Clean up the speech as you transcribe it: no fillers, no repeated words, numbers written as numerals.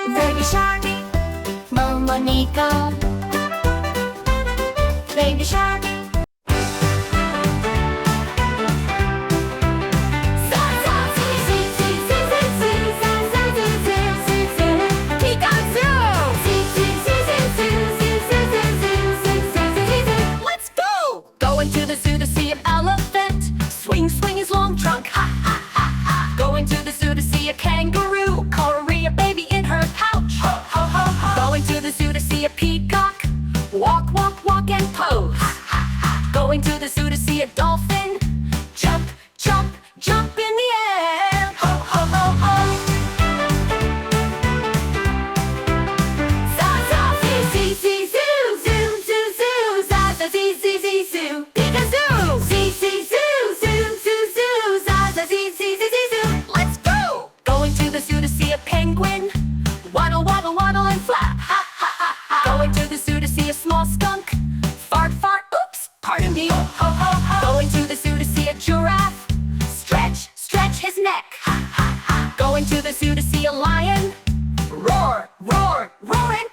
Baby shark, MomoNico. Baby shark. Let's go! Going to the zoo to see an elephant. Swing, swing his long trunk. Ha ha ha ha. Going to the zoo to see a kangaroo. Carry a baby in her pouch. Ho ho ho ho. Going to the zoo to see a peacock. Walk, walk, walk and pose. Ha ha ha. Going to the zoo to see a dolphin. Jump, jump, jump in the air. Ho ho ho ho. Za za zee zee zoo, zoo zoo zoo. Za za zee zee zee zoo. Peekazoo. Zee zee zoo, zoo zoo zoo. Za za zee zee zee zee zoo. Let's go. Going to the zoo to see a penguin. Waddle, waddle, waddle and flap. Ha ha ha ha. Going to the zoo to see a small skunk. Fart, fart, oops, pardon me. Ho ho ho. Going to the zoo to see a giraffe. Stretch, stretch his neck. Ha ha ha. Going to the zoo to see a lion. Roar, roar, roar and